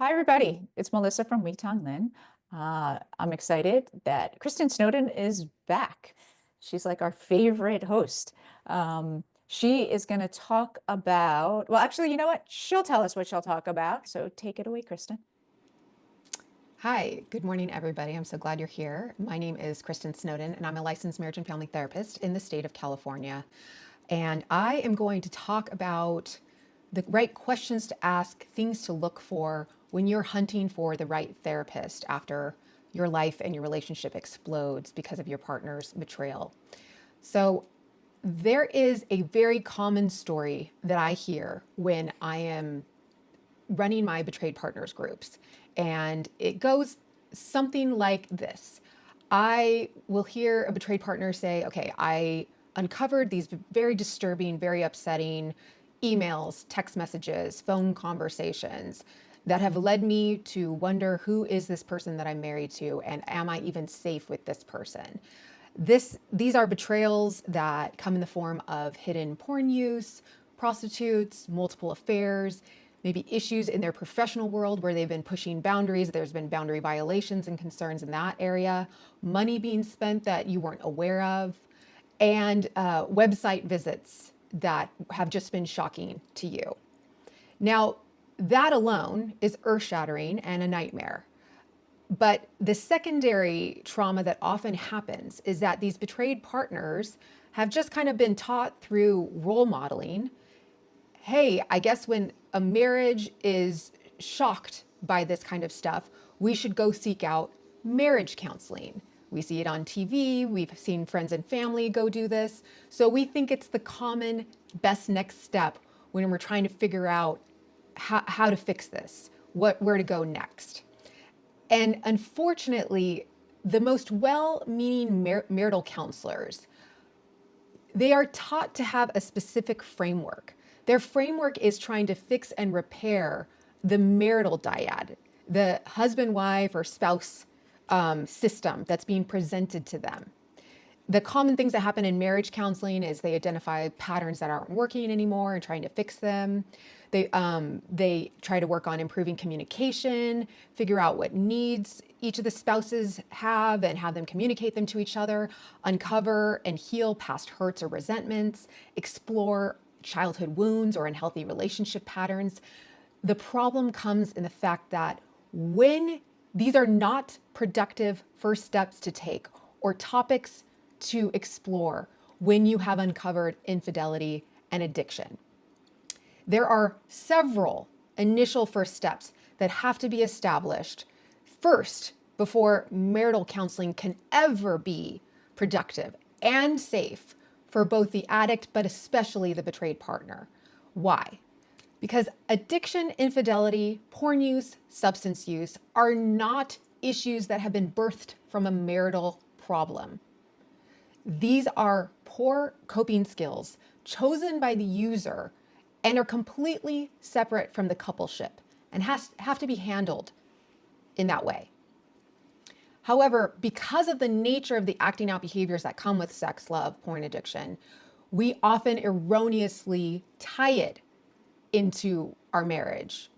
Hi, everybody. It's Melissa from We Tong Lin. I'm excited that Kristen Snowden is back. She's like our favorite host. She is going to talk about, well, actually, you know what? She'll tell us what she'll talk about. So take it away, Kristen. Hi, good morning, everybody. I'm so glad you're here. My name is Kristen Snowden, and I'm a licensed marriage and family therapist in the state of California. And I am going to talk about the right questions to ask, things to look for when you're hunting for the right therapist after your life and your relationship explodes because of your partner's betrayal. So, there is a very common story that I hear when I am running my betrayed partners groups. And it goes something like this. I will hear a betrayed partner say, okay, I uncovered these very disturbing, very upsetting emails, text messages, phone conversations that have led me to wonder who is this person that I'm married to and am I even safe with this person? These are betrayals that come in the form of hidden porn use, prostitutes, multiple affairs, maybe issues in their professional world where they've been pushing boundaries. There's been boundary violations and concerns in that area, money being spent that you weren't aware of, and website visits that have just been shocking to you. Now, that alone is earth shattering and a nightmare. But the secondary trauma that often happens is that these betrayed partners have just kind of been taught through role modeling, hey, I guess when a marriage is shocked by this kind of stuff, we should go seek out marriage counseling. We see it on TV, we've seen friends and family go do this. So we think it's the common best next step when we're trying to figure out how to fix this, where to go next. And unfortunately, the most well-meaning marital counselors, they are taught to have a specific framework. Their framework is trying to fix and repair the marital dyad, the husband, wife, or spouse system that's being presented to them. The common things that happen in marriage counseling is they identify patterns that aren't working anymore and trying to fix them. They try to work on improving communication, figure out what needs each of the spouses have and have them communicate them to each other, uncover and heal past hurts or resentments, explore childhood wounds or unhealthy relationship patterns. The problem comes in the fact that when these are not productive first steps to take or topics to explore when you have uncovered infidelity and addiction. There are several initial first steps that have to be established first before marital counseling can ever be productive and safe for both the addict, but especially the betrayed partner. Why? Because addiction, infidelity, porn use, substance use are not issues that have been birthed from a marital problem. These are poor coping skills chosen by the user and are completely separate from the coupleship and have to be handled in that way. However, because of the nature of the acting out behaviors that come with sex, love, porn addiction, we often erroneously tie it into our marriage.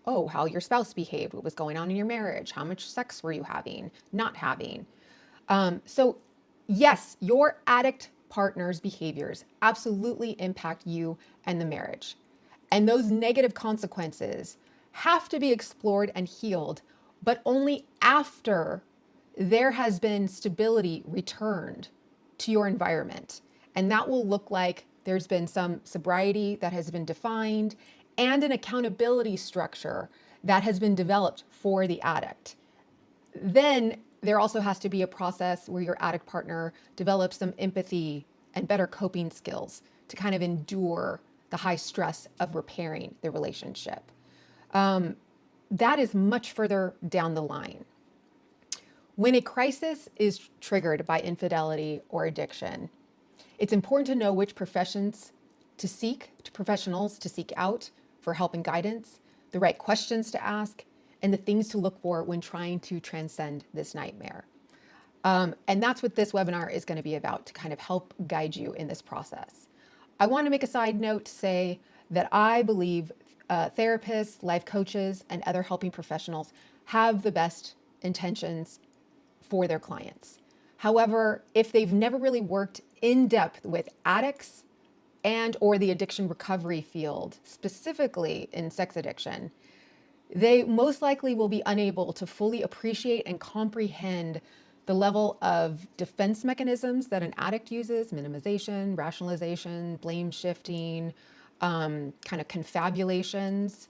Oh, how your spouse behaved, what was going on in your marriage, how much sex were you having, not having. So, yes, your addict partner's behaviors absolutely impact you and the marriage. And those negative consequences have to be explored and healed, but only after there has been stability returned to your environment. And that will look like there's been some sobriety that has been defined and an accountability structure that has been developed for the addict. Then there also has to be a process where your addict partner develops some empathy and better coping skills to kind of endure the high stress of repairing the relationship. That is much further down the line. When a crisis is triggered by infidelity or addiction, it's important to know which professionals to seek out for help and guidance, the right questions to ask, and the things to look for when trying to transcend this nightmare. And that's what this webinar is going to be about, to kind of help guide you in this process. I want to make a side note to say that I believe therapists, life coaches, and other helping professionals have the best intentions for their clients. However, if they've never really worked in depth with addicts and or the addiction recovery field, specifically in sex addiction, they most likely will be unable to fully appreciate and comprehend the level of defense mechanisms that an addict uses: minimization, rationalization, blame shifting, kind of confabulations,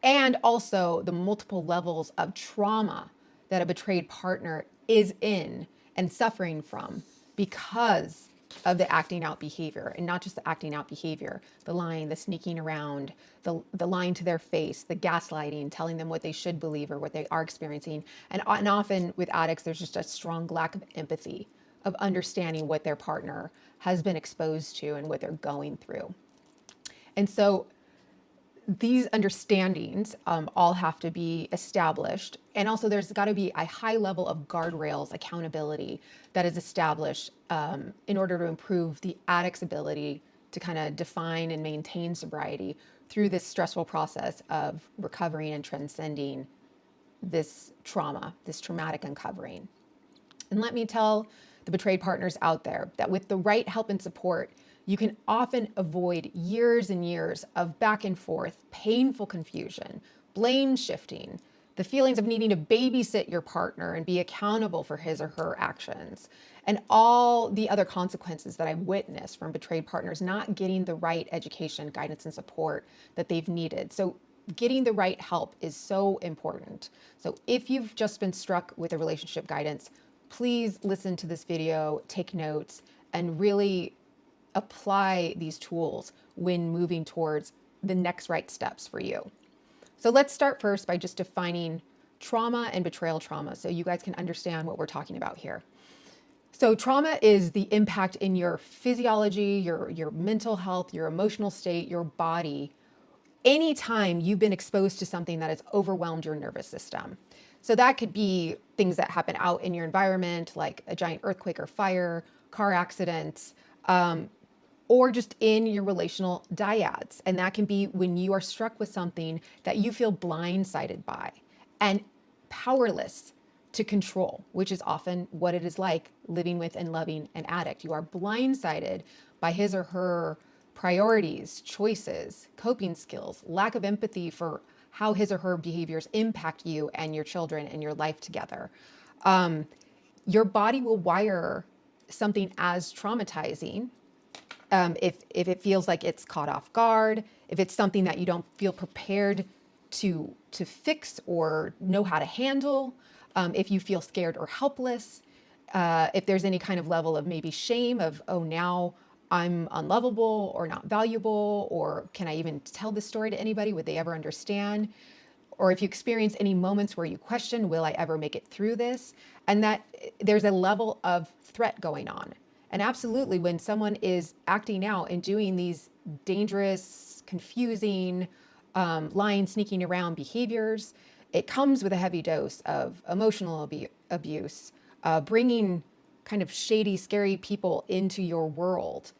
and also the multiple levels of trauma that a betrayed partner is in and suffering from because of the acting out behavior. And not just the acting out behavior, the lying, the sneaking around, the lying to their face, the gaslighting, telling them what they should believe or what they are experiencing. And often with addicts, there's just a strong lack of empathy, of understanding what their partner has been exposed to and what they're going through. And so these understandings all have to be established. And also, there's got to be a high level of guardrails, accountability that is established in order to improve the addict's ability to kind of define and maintain sobriety through this stressful process of recovering and transcending this trauma, this traumatic uncovering. And let me tell the betrayed partners out there that with the right help and support, you can often avoid years and years of back and forth, painful confusion, blame shifting, the feelings of needing to babysit your partner and be accountable for his or her actions, and all the other consequences that I've witnessed from betrayed partners not getting the right education, guidance, and support that they've needed. So getting the right help is so important. So if you've just been struck with a relationship guidance, please listen to this video, take notes, and really apply these tools when moving towards the next right steps for you. So let's start first by just defining trauma and betrayal trauma so you guys can understand what we're talking about here. So trauma is the impact in your physiology, your mental health, your emotional state, your body, anytime you've been exposed to something that has overwhelmed your nervous system. So that could be things that happen out in your environment, like a giant earthquake or fire, car accidents, or just in your relational dyads. And that can be when you are struck with something that you feel blindsided by and powerless to control, which is often what it is like living with and loving an addict. You are blindsided by his or her priorities, choices, coping skills, lack of empathy for how his or her behaviors impact you and your children and your life together. Your body will wire something as traumatizing if it feels like it's caught off guard, if it's something that you don't feel prepared to fix or know how to handle, if you feel scared or helpless, if there's any kind of level of maybe shame of, oh, now I'm unlovable or not valuable, or can I even tell this story to anybody? Would they ever understand? Or if you experience any moments where you question, will I ever make it through this? And that there's a level of threat going on. And absolutely, when someone is acting out and doing these dangerous, confusing, lying, sneaking around behaviors, it comes with a heavy dose of emotional abuse, bringing kind of shady, scary people into your world.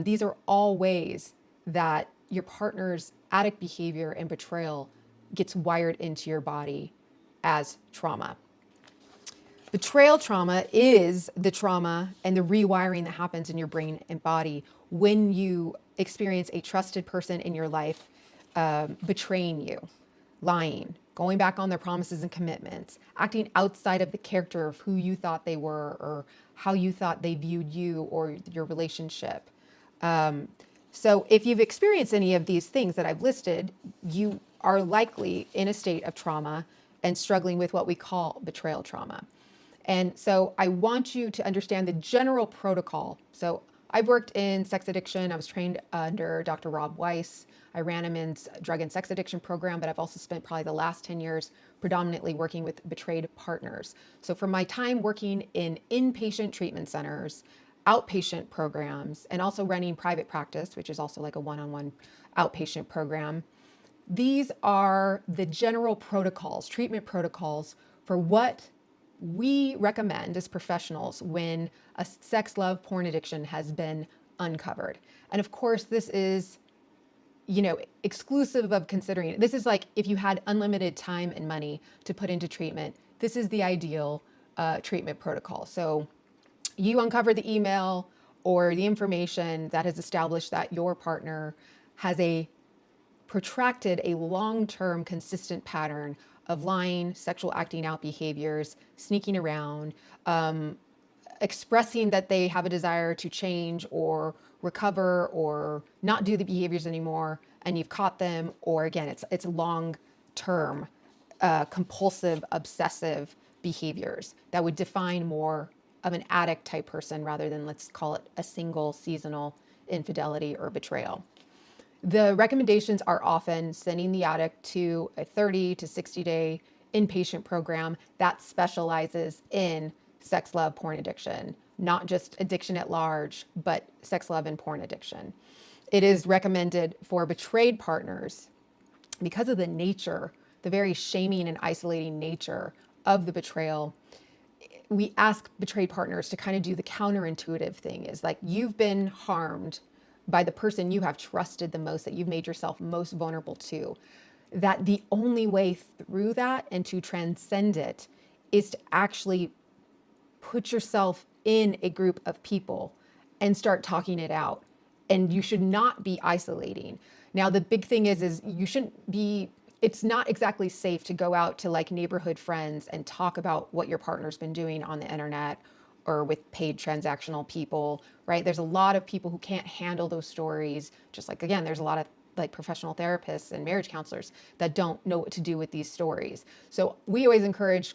These are all ways that your partner's addict behavior and betrayal gets wired into your body as trauma. Betrayal trauma is the trauma and the rewiring that happens in your brain and body when you experience a trusted person in your life betraying you, lying, going back on their promises and commitments, acting outside of the character of who you thought they were or how you thought they viewed you or your relationship. So if you've experienced any of these things that I've listed, you are likely in a state of trauma and struggling with what we call betrayal trauma. And so I want you to understand the general protocol. So I've worked in sex addiction. I was trained under Dr. Rob Weiss. I ran a men's drug and sex addiction program, but I've also spent probably the last 10 years predominantly working with betrayed partners. So from my time working in inpatient treatment centers, outpatient programs, and also running private practice, which is also like a one-on-one outpatient program, these are the general protocols, treatment protocols for what we recommend as professionals when a sex, love, porn addiction has been uncovered. And of course, this is exclusive of considering, this is like if you had unlimited time and money to put into treatment, this is the ideal treatment protocol. So you uncover the email or the information that has established that your partner has a protracted, a long-term consistent pattern of lying, sexual acting out behaviors, sneaking around, expressing that they have a desire to change or recover or not do the behaviors anymore, and you've caught them, or again, it's long term compulsive obsessive behaviors that would define more of an addict type person rather than, let's call it, a single seasonal infidelity or betrayal. The recommendations are often sending the addict to a 30 to 60-day inpatient program that specializes in sex, love, porn addiction, not just addiction at large, but sex, love, and porn addiction. It is recommended for betrayed partners because of the nature, the very shaming and isolating nature of the betrayal. We ask betrayed partners to kind of do the counterintuitive thing, is like, you've been harmed by the person you have trusted the most, that you've made yourself most vulnerable to, that the only way through that and to transcend it is to actually put yourself in a group of people and start talking it out. And you should not be isolating. Now, the big thing is you shouldn't be, it's not exactly safe to go out to like neighborhood friends and talk about what your partner's been doing on the internet or with paid transactional people, right? There's a lot of people who can't handle those stories. Just like, again, there's a lot of like professional therapists and marriage counselors that don't know what to do with these stories. So we always encourage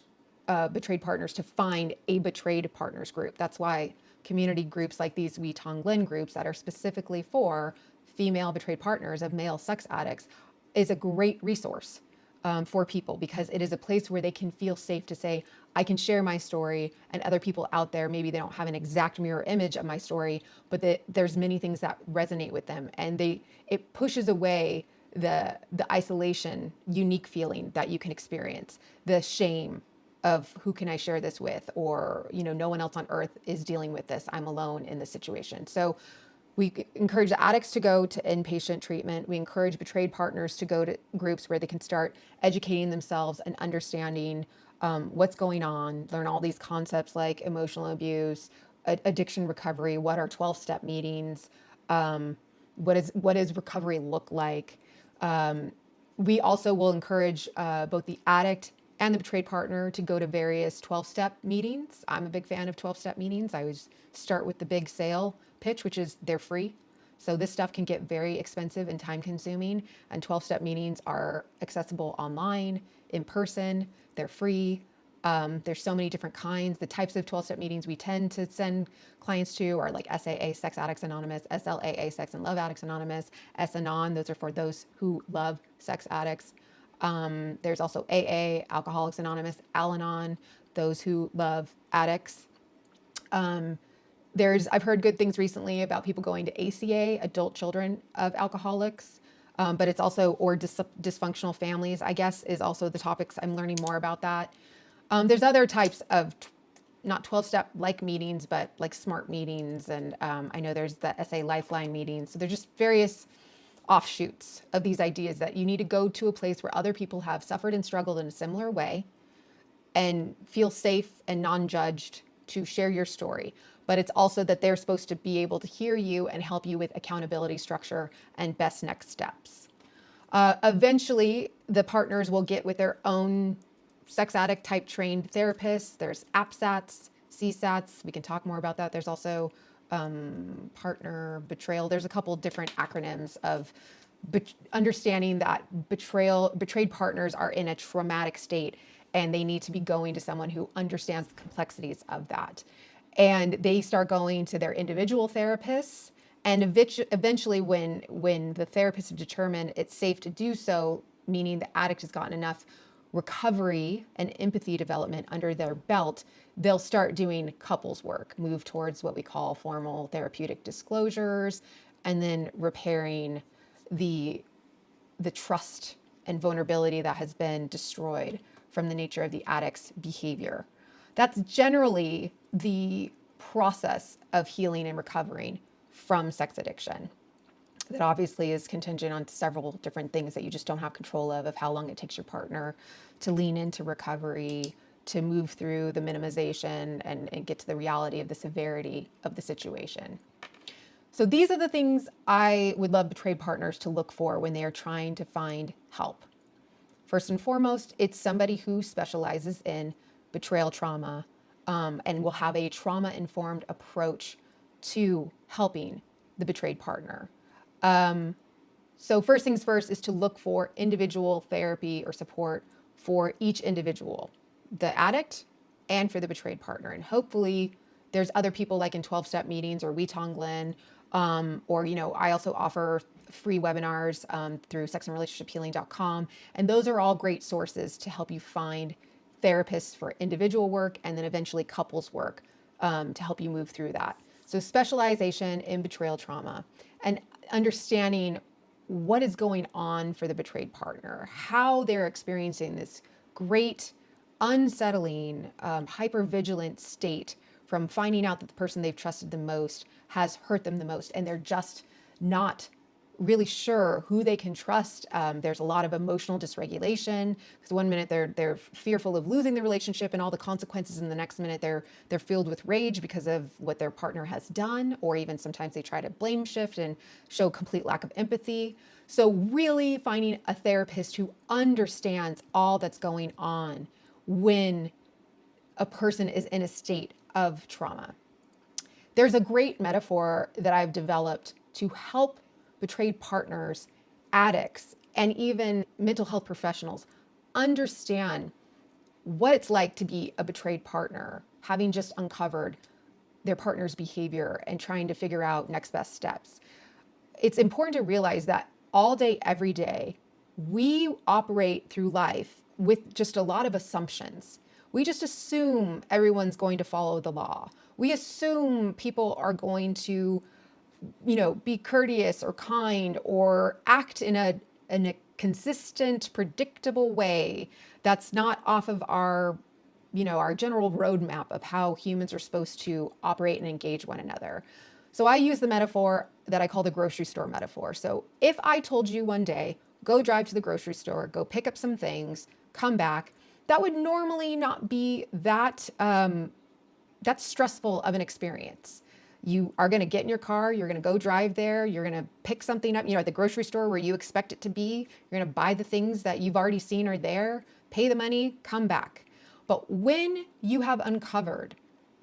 betrayed partners to find a betrayed partners group. That's why community groups like these We Tong Lin groups that are specifically for female betrayed partners of male sex addicts is a great resource for people, because it is a place where they can feel safe to say, I can share my story, and other people out there, maybe they don't have an exact mirror image of my story, but there's many things that resonate with them, and it pushes away the isolation, unique feeling that you can experience, the shame of who can I share this with, or no one else on earth is dealing with this, I'm alone in this situation. So we encourage the addicts to go to inpatient treatment. We encourage betrayed partners to go to groups where they can start educating themselves and understanding what's going on, learn all these concepts like emotional abuse, addiction recovery, what are 12-step meetings, what does recovery look like. We also will encourage both the addict and the betrayed partner to go to various 12-step meetings. I'm a big fan of 12-step meetings. I always start with the big sale pitch, which is they're free. So this stuff can get very expensive and time consuming, and 12-step meetings are accessible online, in person, they're free. There's so many different kinds. The types of 12-step meetings we tend to send clients to are like SAA, Sex Addicts Anonymous, SLAA, Sex and Love Addicts Anonymous, S-Anon, those are for those who love sex addicts. There's also AA, Alcoholics Anonymous, Al-Anon, those who love addicts. I've heard good things recently about people going to ACA, Adult Children of Alcoholics, but it's also, or dysfunctional families, I guess, is also the topics. I'm learning more about that. There's other types of not 12-step like meetings, but like SMART meetings. And I know there's the SA Lifeline meetings. So they're just various offshoots of these ideas that you need to go to a place where other people have suffered and struggled in a similar way and feel safe and non-judged to share your story. But it's also that they're supposed to be able to hear you and help you with accountability structure and best next steps. Eventually, the partners will get with their own sex addict type trained therapists. There's APSATs, CSATs. We can talk more about that. There's also partner betrayal. There's a couple different acronyms of understanding that betrayed partners are in a traumatic state, and they need to be going to someone who understands the complexities of that. And they start going to their individual therapists. And eventually, when the therapist has determined it's safe to do so, meaning the addict has gotten enough recovery and empathy development under their belt, they'll start doing couples work, move towards what we call formal therapeutic disclosures, and then repairing the trust and vulnerability that has been destroyed from the nature of the addict's behavior. That's generally the process of healing and recovering from sex addiction. that obviously is contingent on several different things that you just don't have control of how long it takes your partner to lean into recovery, to move through the minimization and get to the reality of the severity of the situation. So these are the things I would love betrayed partners to look for when they are trying to find help. First and foremost, it's somebody who specializes in betrayal trauma, and will have a trauma-informed approach to helping the betrayed partner. So first things first is to look for individual therapy or support for each individual, the addict and for the betrayed partner. And hopefully there's other people like in 12-step meetings or We Glen, or, I also offer free webinars through sexandrelationshiphealing.com. And those are all great sources to help you find therapists for individual work and then eventually couples work to help you move through that. So specialization in betrayal trauma and understanding what is going on for the betrayed partner, how they're experiencing this great, unsettling, hypervigilant state from finding out that the person they've trusted the most has hurt them the most, and they're just not really sure who they can trust. There's a lot of emotional dysregulation because one minute they're fearful of losing the relationship and all the consequences, and the next minute they're filled with rage because of what their partner has done, or even sometimes they try to blame shift and show complete lack of empathy. So really finding a therapist who understands all that's going on when a person is in a state of trauma. There's a great metaphor that I've developed to help betrayed partners, addicts, and even mental health professionals understand what it's like to be a betrayed partner, having just uncovered their partner's behavior and trying to figure out next best steps. It's important to realize that all day, every day, we operate through life with just a lot of assumptions. We just assume everyone's going to follow the law. We assume people are going to, be courteous or kind or act in a consistent, predictable way that's not off of our general roadmap of how humans are supposed to operate and engage one another. So I use the metaphor that I call the grocery store metaphor. So if I told you one day, go drive to the grocery store, go pick up some things, come back, that would normally not be that stressful of an experience. You are going to get in your car, you're going to go drive there, you're going to pick something up, at the grocery store where you expect it to be. You're going to buy the things that you've already seen are there, pay the money, come back. But when you have uncovered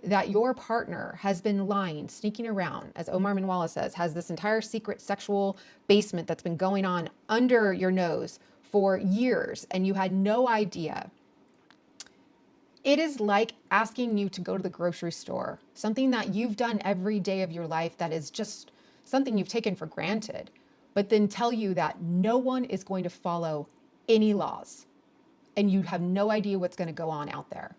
that your partner has been lying, sneaking around, as Omar Minwala says, has this entire secret sexual basement that's been going on under your nose for years, and you had no idea, it is like asking you to go to the grocery store, something that you've done every day of your life that is just something you've taken for granted, but then tell you that no one is going to follow any laws and you have no idea what's going to go on out there.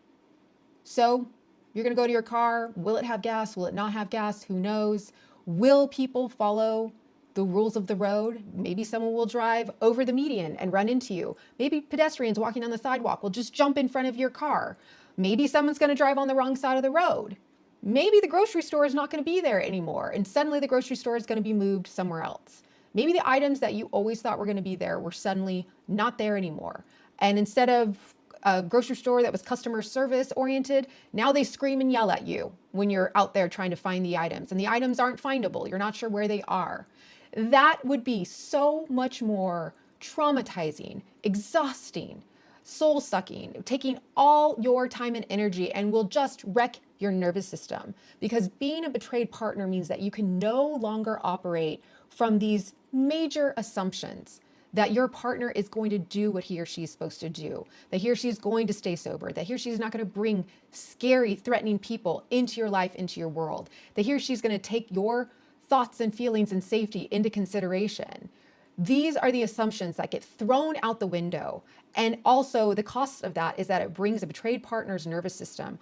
So you're going to go to your car. Will it have gas? Will it not have gas? Who knows? Will people follow the rules of the road? Maybe someone will drive over the median and run into you. Maybe pedestrians walking on the sidewalk will just jump in front of your car. Maybe someone's going to drive on the wrong side of the road. Maybe the grocery store is not going to be there anymore, and suddenly the grocery store is going to be moved somewhere else. Maybe the items that you always thought were going to be there were suddenly not there anymore. And instead of a grocery store that was customer service oriented, now they scream and yell at you when you're out there trying to find the items, and the items aren't findable. You're not sure where they are. That would be so much more traumatizing, exhausting, soul sucking, taking all your time and energy, and will just wreck your nervous system. Because being a betrayed partner means that you can no longer operate from these major assumptions that your partner is going to do what he or she is supposed to do, that he or she is going to stay sober, that he or she is not going to bring scary, threatening people into your life, into your world, that he or she is going to take your thoughts and feelings and safety into consideration. These are the assumptions that get thrown out the window. And also the cost of that is that it brings a betrayed partner's nervous system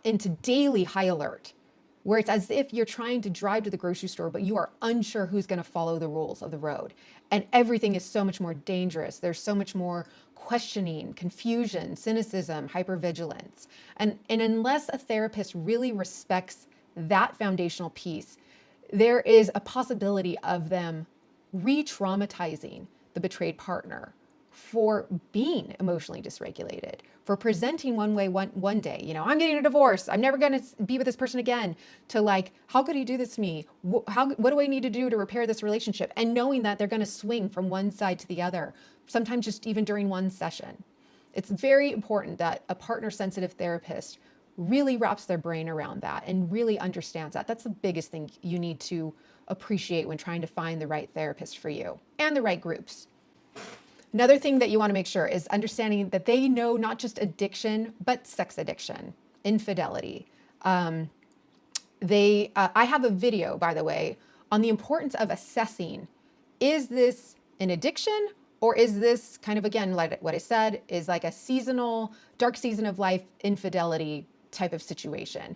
into daily high alert, where it's as if you're trying to drive to the grocery store, but you are unsure who's going to follow the rules of the road. And everything is so much more dangerous. There's so much more questioning, confusion, cynicism, hypervigilance. And unless a therapist really respects that foundational piece, there is a possibility of them re-traumatizing the betrayed partner for being emotionally dysregulated, for presenting one way one day, I'm getting a divorce, I'm never going to be with this person again, to like, how could he do this to me? What do I need to do to repair this relationship? And knowing that they're going to swing from one side to the other, sometimes just even during one session. It's very important that a partner sensitive therapist really wraps their brain around that and really understands that. That's the biggest thing you need to appreciate when trying to find the right therapist for you and the right groups. Another thing that you want to make sure is understanding that they know not just addiction, but sex addiction, infidelity. I have a video, by the way, on the importance of assessing, is this an addiction, or is this kind of, again, like what I said, is like a seasonal, dark season of life infidelity type of situation.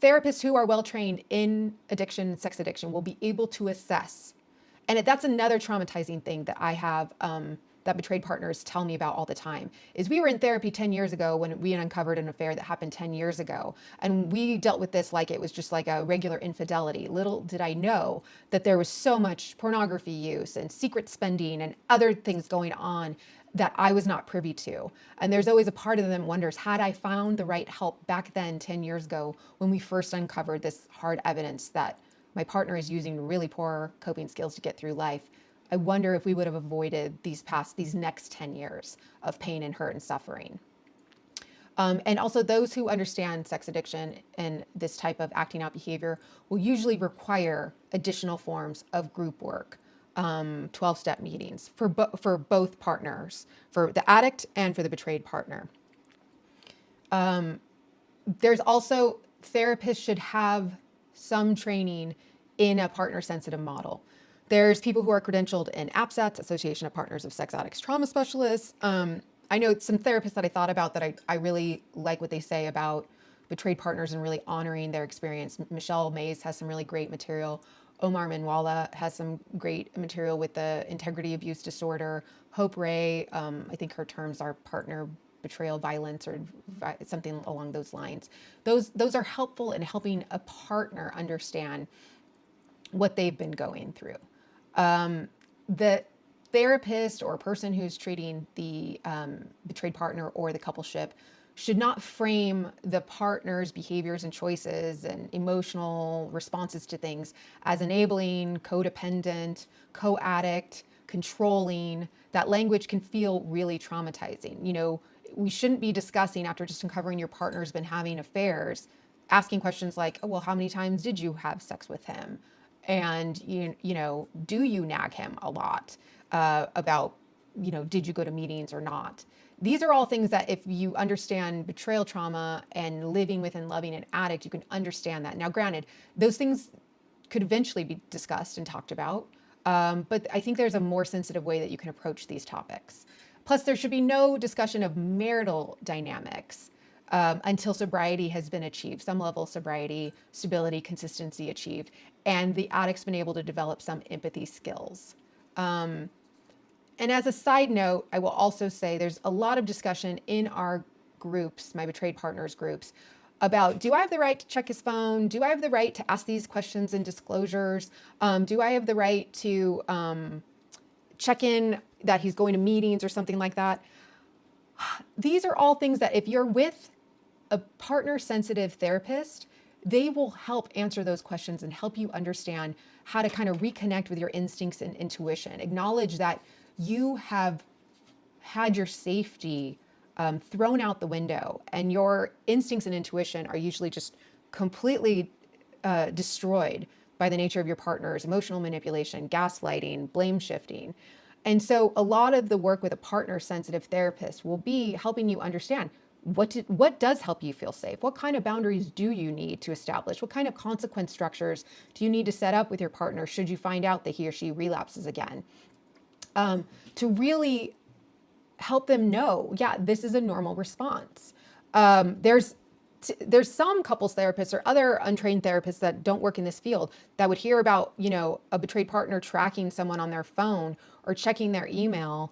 Therapists who are well trained in addiction, sex addiction, will be able to assess. And that's another traumatizing thing that I have, that betrayed partners tell me about all the time, is we were in therapy 10 years ago when we uncovered an affair that happened 10 years ago. And we dealt with this like it was just like a regular infidelity. Little did I know that there was so much pornography use and secret spending and other things going on that I was not privy to. And there's always a part of them wonders, had I found the right help back then 10 years ago when we first uncovered this hard evidence that my partner is using really poor coping skills to get through life, I wonder if we would have avoided these next 10 years of pain and hurt and suffering. And also, those who understand sex addiction and this type of acting out behavior will usually require additional forms of group work, 12-step meetings for both partners, for the addict and for the betrayed partner. There's also, therapists should have some training in a partner sensitive model. There's people who are credentialed in APSATS, Association of Partners of Sex Addicts Trauma Specialists. I know some therapists that I thought about that I really like what they say about betrayed partners and really honoring their experience. Michelle Mays has some really great material. Omar Minwala has some great material with the integrity abuse disorder. Hope Ray, I think her terms are partner betrayal violence or something along those lines. Those are helpful in helping a partner understand what they've been going through. The therapist or person who's treating the betrayed partner or the coupleship should not frame the partner's behaviors and choices and emotional responses to things as enabling, codependent, co-addict, controlling. That language can feel really traumatizing. We shouldn't be discussing, after just uncovering your partner's been having affairs, asking questions like, oh, well, how many times did you have sex with him? And, do you nag him a lot about, did you go to meetings or not? These are all things that if you understand betrayal trauma and living with and loving an addict, you can understand that. Now, granted, those things could eventually be discussed and talked about. But I think there's a more sensitive way that you can approach these topics. Plus, there should be no discussion of marital dynamics until sobriety has been achieved, some level of sobriety, stability, consistency achieved, and the addict's been able to develop some empathy skills. And as a side note, I will also say there's a lot of discussion in our groups, my betrayed partners groups, about, do I have the right to check his phone? Do I have the right to ask these questions and disclosures? Do I have the right to check in that he's going to meetings or something like that? These are all things that if you're with a partner sensitive therapist, they will help answer those questions and help you understand how to kind of reconnect with your instincts and intuition. Acknowledge that you have had your safety thrown out the window, and your instincts and intuition are usually just completely destroyed by the nature of your partner's emotional manipulation, gaslighting, blame shifting. And so a lot of the work with a partner sensitive therapist will be helping you understand what does help you feel safe? What kind of boundaries do you need to establish? What kind of consequence structures do you need to set up with your partner should you find out that he or she relapses again? To really help them know, yeah, this is a normal response. There's some couples therapists or other untrained therapists that don't work in this field that would hear about, a betrayed partner tracking someone on their phone or checking their email,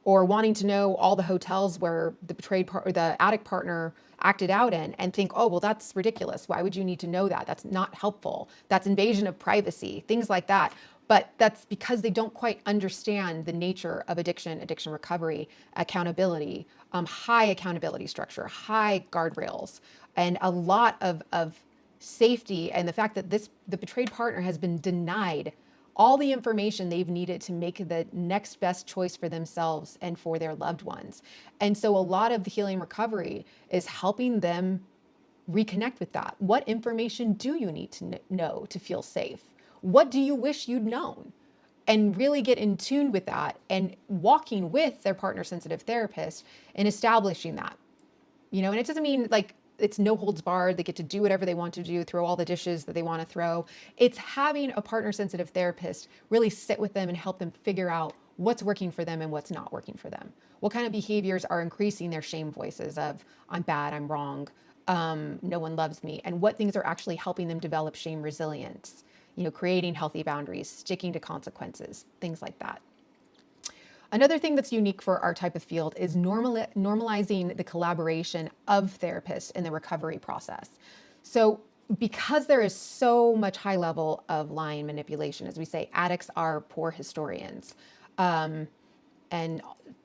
or wanting to know all the hotels where the betrayed part or the addict partner acted out in and think, oh, well, that's ridiculous. Why would you need to know that? That's not helpful. That's invasion of privacy, things like that. But that's because they don't quite understand the nature of addiction, addiction recovery, accountability, high accountability structure, high guardrails, and a lot of safety, and the fact that the betrayed partner has been denied all the information they've needed to make the next best choice for themselves and for their loved ones. And so a lot of the healing recovery is helping them reconnect with that. What information do you need to know to feel safe? What do you wish you'd known? And really get in tune with that and walking with their partner sensitive therapist and establishing that. And it doesn't mean like it's no holds barred. They get to do whatever they want to do, throw all the dishes that they want to throw. It's having a partner sensitive therapist really sit with them and help them figure out what's working for them and what's not working for them. What kind of behaviors are increasing their shame voices of I'm bad, I'm wrong, no one loves me, and what things are actually helping them develop shame resilience, creating healthy boundaries, sticking to consequences, things like that. Another thing that's unique for our type of field is normalizing the collaboration of therapists in the recovery process. So because there is so much high level of lying manipulation, as we say, addicts are poor historians. And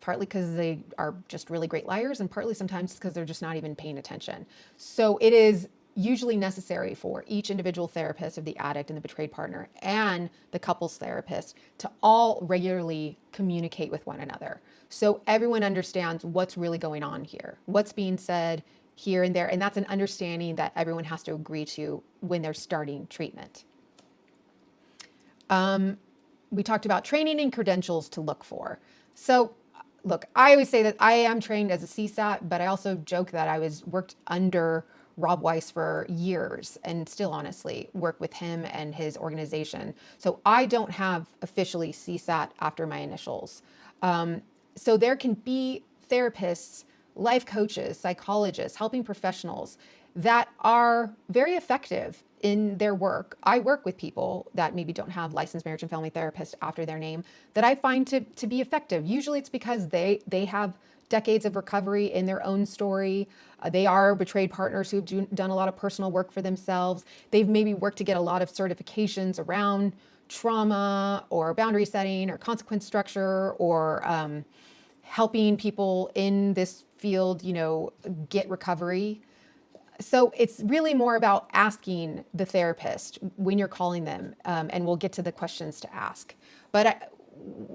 partly because they are just really great liars, and partly sometimes because they're just not even paying attention. So it is usually necessary for each individual therapist of the addict and the betrayed partner and the couples therapist to all regularly communicate with one another. So everyone understands what's really going on here, what's being said here and there. And that's an understanding that everyone has to agree to when they're starting treatment. We talked about training and credentials to look for. So look, I always say that I am trained as a CSAT, but I also joke that I worked under Rob Weiss for years and still honestly work with him and his organization. So I don't have officially CSAT after my initials. So there can be therapists, life coaches, psychologists, helping professionals that are very effective in their work. I work with people that maybe don't have licensed marriage and family therapist after their name that I find to be effective. Usually it's because they have decades of recovery in their own story. They are betrayed partners who've done a lot of personal work for themselves. They've maybe worked to get a lot of certifications around trauma or boundary setting or consequence structure or helping people in this field, get recovery. So it's really more about asking the therapist when you're calling them, and we'll get to the questions to ask. But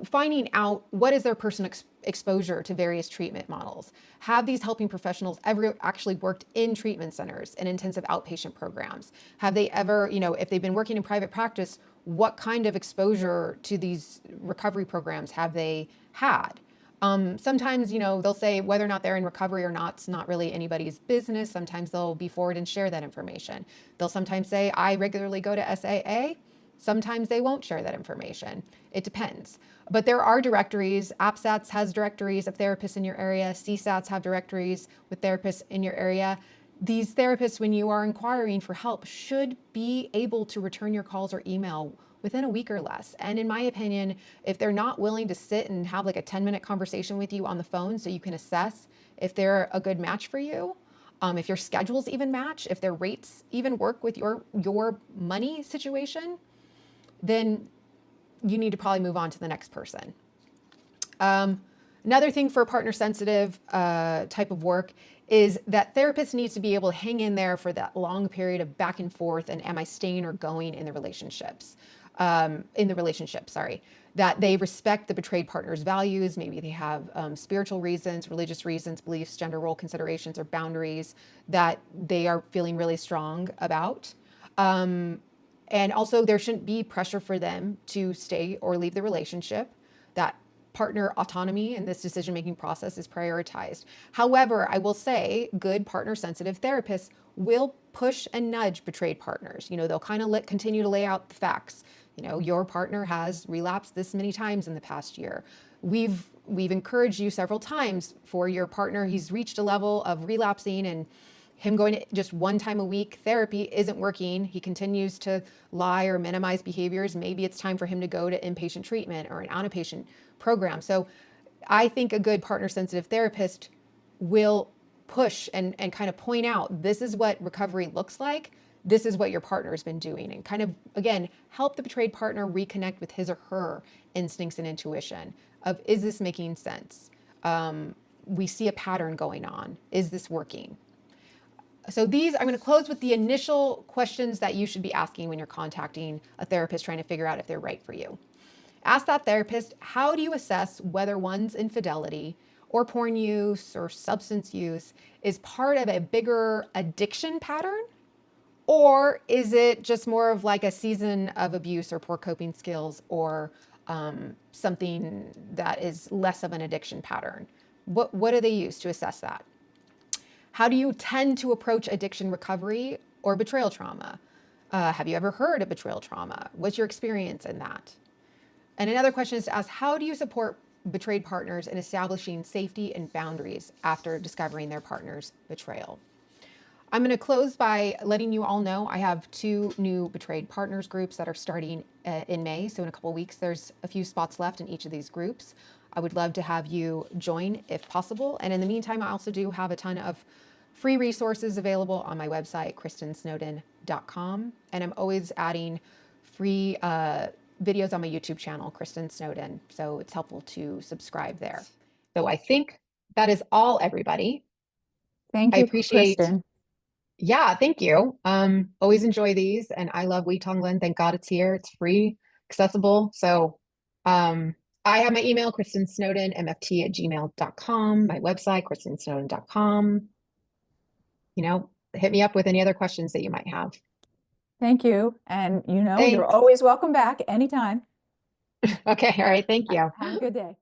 finding out what is their personal exposure to various treatment models. Have these helping professionals ever actually worked in treatment centers and intensive outpatient programs? Have they ever, if they've been working in private practice, what kind of exposure to these recovery programs have they had? Sometimes, they'll say whether or not they're in recovery or not, it's not really anybody's business. Sometimes they'll be forward and share that information. They'll sometimes say, I regularly go to SAA. Sometimes they won't share that information. It depends. But there are directories. APSATS has directories of therapists in your area. CSATs have directories with therapists in your area. These therapists, when you are inquiring for help, should be able to return your calls or email within a week or less. And in my opinion, if they're not willing to sit and have like a 10-minute conversation with you on the phone so you can assess if they're a good match for you, if your schedules even match, if their rates even work with your money situation, then you need to probably move on to the next person. Another thing for partner sensitive type of work is that therapists needs to be able to hang in there for that long period of back and forth and am I staying or going in the relationships, that they respect the betrayed partner's values. Maybe they have spiritual reasons, religious reasons, beliefs, gender role considerations, or boundaries that they are feeling really strong about. And also there shouldn't be pressure for them to stay or leave the relationship. That partner autonomy in this decision-making process is prioritized. However, I will say good partner-sensitive therapists will push and nudge betrayed partners. They'll kind of continue to lay out the facts. Your partner has relapsed this many times in the past year. We've encouraged you several times for your partner. He's reached a level of relapsing, and him going to just one time a week therapy isn't working. He continues to lie or minimize behaviors. Maybe it's time for him to go to inpatient treatment or an outpatient program. So I think a good partner sensitive therapist will push and kind of point out this is what recovery looks like. This is what your partner has been doing, and kind of, again, help the betrayed partner reconnect with his or her instincts and intuition of, is this making sense? We see a pattern going on. Is this working? So these, I'm going to close with the initial questions that you should be asking when you're contacting a therapist trying to figure out if they're right for you. Ask that therapist, how do you assess whether one's infidelity or porn use or substance use is part of a bigger addiction pattern? Or is it just more of like a season of abuse or poor coping skills, or something that is less of an addiction pattern? What do they use to assess that? How do you tend to approach addiction recovery or betrayal trauma? Have you ever heard of betrayal trauma? What's your experience in that? And another question is to ask, how do you support betrayed partners in establishing safety and boundaries after discovering their partner's betrayal? I'm going to close by letting you all know I have 2 new betrayed partners groups that are starting in May. So in a couple of weeks, there's a few spots left in each of these groups. I would love to have you join if possible. And in the meantime, I also do have a ton of free resources available on my website, kristensnowden.com. And I'm always adding free videos on my YouTube channel, Kristen Snowden. So it's helpful to subscribe there. So I think that is all, everybody. Thank I you, appreciate, Kristen. yeah, thank you. Always enjoy these, and I love We Tonglen. Thank God it's here. It's free, accessible. So I have my email, kristensnowden@gmail.com, my website, kristensnowden.com. Hit me up with any other questions that you might have. Thank you. And you're Thanks. always welcome back anytime. Okay, all right, thank you. Have a good day.